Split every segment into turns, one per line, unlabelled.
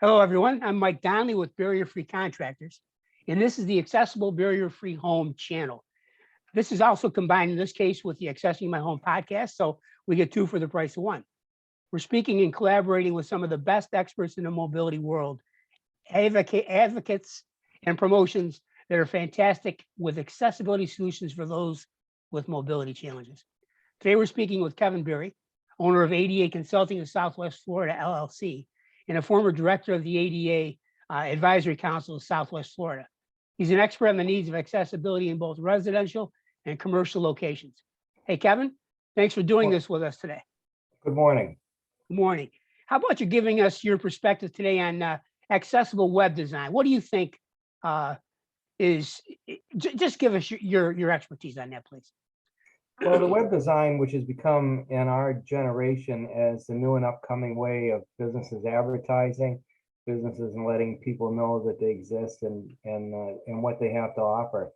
Hello, everyone. I'm Mike Donnelly with Barrier Free Contractors, and this is the Accessible Barrier Free Home channel. This is also combined in this case with the Accessing My Home podcast, so we get two for the price of one. We're speaking and collaborating with some of the best experts in the mobility world, advocates and promotions that are fantastic with accessibility solutions for those with mobility challenges. Today, we're speaking with Kevin Berry, owner of ADA Consulting of Southwest Florida, LLC, and a former director of the ADA Advisory Council of Southwest Florida. He's an expert on the needs of accessibility in both residential and commercial locations. Hey, Kevin, thanks for doing this with us today.
Good morning.
Good morning. How about you giving us your perspective today on accessible web design? What do you think just give us your expertise on that, please.
Well, the web design, which has become in our generation as the new and upcoming way of businesses advertising, businesses and letting people know that they exist and what they have to offer.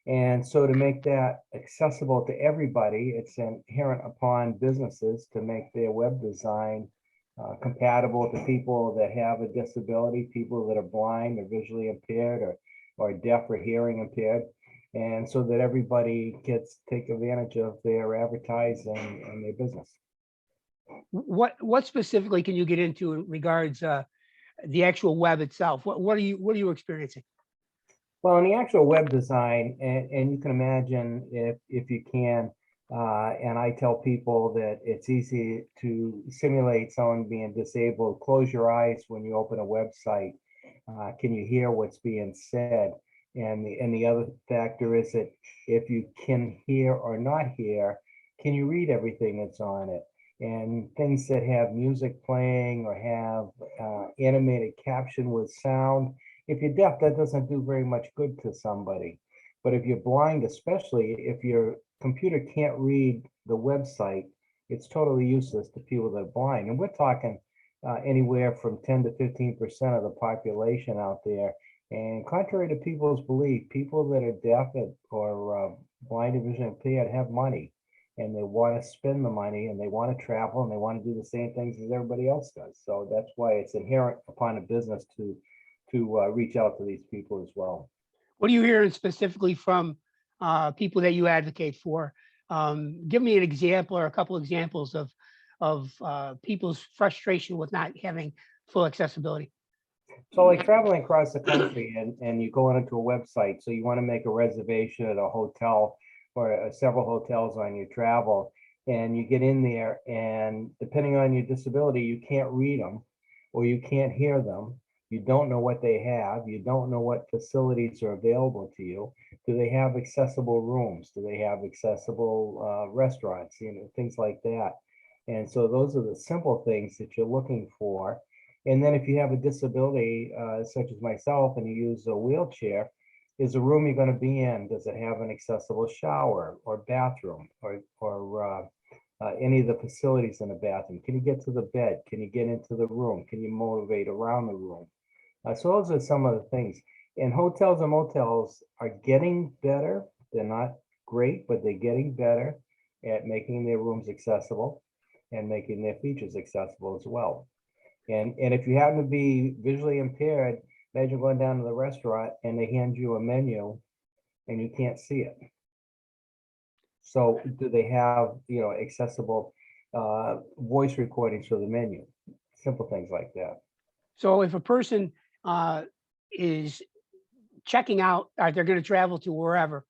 And so to make that accessible to everybody, it's inherent upon businesses to make their web design compatible to people that have a disability, people that are blind or visually impaired or deaf or hearing impaired. And so that everybody gets take advantage of their advertising and their business.
What specifically can you get into in regards the actual web itself? What are you experiencing?
Well, in the actual web design, and you can imagine if you can, and I tell people that it's easy to simulate someone being disabled. Close your eyes when you open a website. Can you hear what's being said? And the other factor is that if you can hear or not hear, can you read everything that's on it? And things that have music playing or have animated caption with sound. If you're deaf, that doesn't do very much good to somebody. But if you're blind, especially if your computer can't read the website, it's totally useless to people that are blind. And we're talking anywhere from 10 to 15% of the population out there. And contrary to people's belief, people that are deaf or blind or visually impaired have money, and they want to spend the money, and they want to travel, and they want to do the same things as everybody else does. So that's why it's inherent upon a business to reach out to these people as well.
What are you hearing specifically from people that you advocate for? Give me an example or a couple examples of people's frustration with not having full accessibility.
So like traveling across the country and you go onto a website, so you want to make a reservation at a hotel or several hotels on your travel, and you get in there, and depending on your disability, you can't read them or you can't hear them. You don't know what they have. You don't know what facilities are available to you. Do they have accessible rooms? Do they have accessible restaurants? Things like that. And so those are the simple things that you're looking for. And then if you have a disability, such as myself, and you use a wheelchair, is the room you're going to be in, does it have an accessible shower or bathroom or any of the facilities in the bathroom? Can you get to the bed? Can you get into the room? Can you motivate around the room? So those are some of the things. And hotels and motels are getting better. They're not great, but they're getting better at making their rooms accessible and making their features accessible as well. And if you happen to be visually impaired, imagine going down to the restaurant and they hand you a menu and you can't see it. So do they have, accessible voice recordings for the menu? Simple things like that.
So if a person is checking out, they're going to travel to wherever,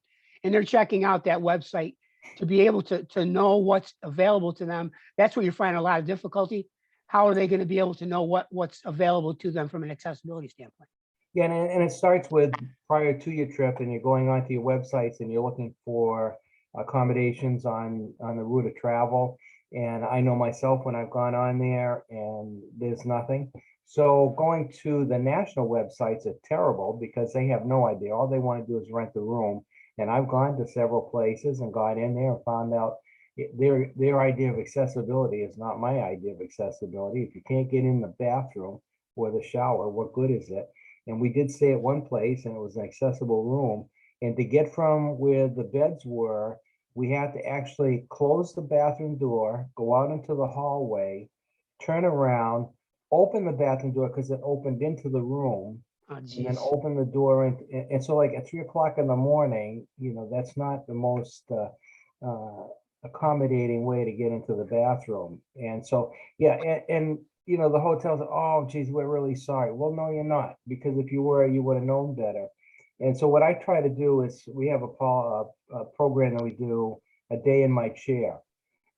and they're checking out that website to be able to know what's available to them, that's where you find a lot of difficulty. How are they going to be able to know what's available to them from an accessibility standpoint?
Yeah, and it starts with prior to your trip, and you're going onto your websites and you're looking for accommodations on the route of travel. And I know myself when I've gone on there and there's nothing. So going to the national websites are terrible because they have no idea. All they want to do is rent the room. And I've gone to several places and got in there and found out their idea of accessibility is not my idea of accessibility. If you can't get in the bathroom or the shower, what good is it? And we did stay at one place and it was an accessible room. And to get from where the beds were, we had to actually close the bathroom door, go out into the hallway, turn around, open the bathroom door because it opened into the room,
Oh,
and then
geez.
open the door, and so like at 3 o'clock in the morning, that's not the most accommodating way to get into the bathroom. And so, yeah, and the hotels, oh geez, we're really sorry. Well, no, you're not, because if you were, you would have known better. And so what I try to do is, we have a program that we do, a day in my chair.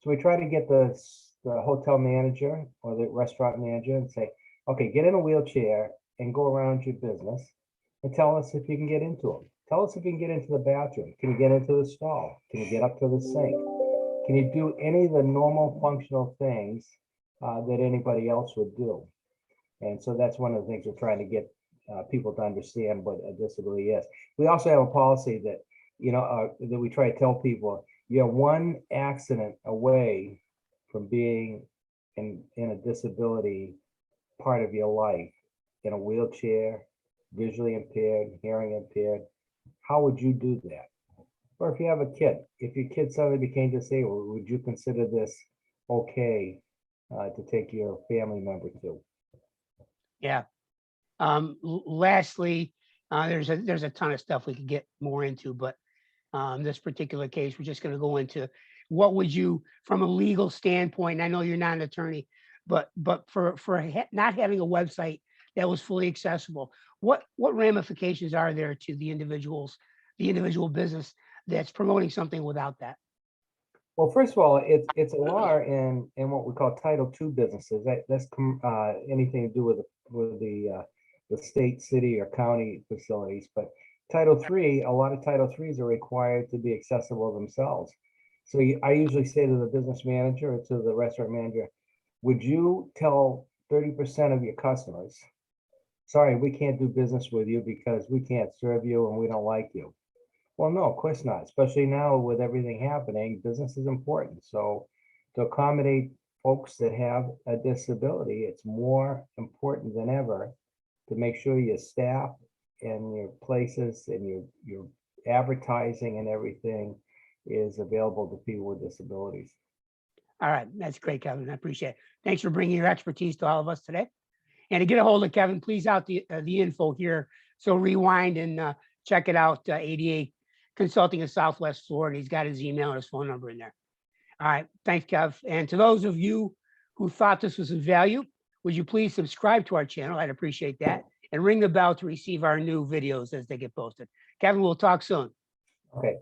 So we try to get the hotel manager or the restaurant manager and say, okay, get in a wheelchair and go around your business and tell us if you can get into them. Tell us if you can get into the bathroom. Can you get into the stall? Can you get up to the sink? Can you do any of the normal functional things that anybody else would do? And so that's one of the things we're trying to get people to understand what a disability is. We also have a policy that, that we try to tell people, you're one accident away from being in a disability part of your life, in a wheelchair, visually impaired, hearing impaired. How would you do that? Or if you have a kid, if your kid suddenly became disabled, would you consider this okay to take your family member to?
Yeah. Lastly, there's a ton of stuff we could get more into, but this particular case, we're just going to go into what would you, from a legal standpoint, and I know you're not an attorney, but for not having a website that was fully accessible, what ramifications are there to the individual business that's promoting something without that?
Well, first of all, it's a law in what we call Title II businesses. That's anything to do with the state, city, or county facilities. But Title III, a lot of Title IIIs are required to be accessible themselves. So I usually say to the business manager or to the restaurant manager, would you tell 30% of your customers, sorry, we can't do business with you because we can't serve you and we don't like you? Well, no, of course not. Especially now with everything happening, business is important. So to accommodate folks that have a disability, it's more important than ever to make sure your staff and your places and your advertising and everything is available to people with disabilities.
All right, that's great, Kevin. I appreciate it. Thanks for bringing your expertise to all of us today. And to get a hold of Kevin, please out the info here. So rewind and check it out. ADA Consulting in Southwest Florida. He's got his email and his phone number in there. All right, thanks, Kev. And to those of you who thought this was of value, would you please subscribe to our channel? I'd appreciate that. And ring the bell to receive our new videos as they get posted. Kevin, we'll talk soon.
Okay.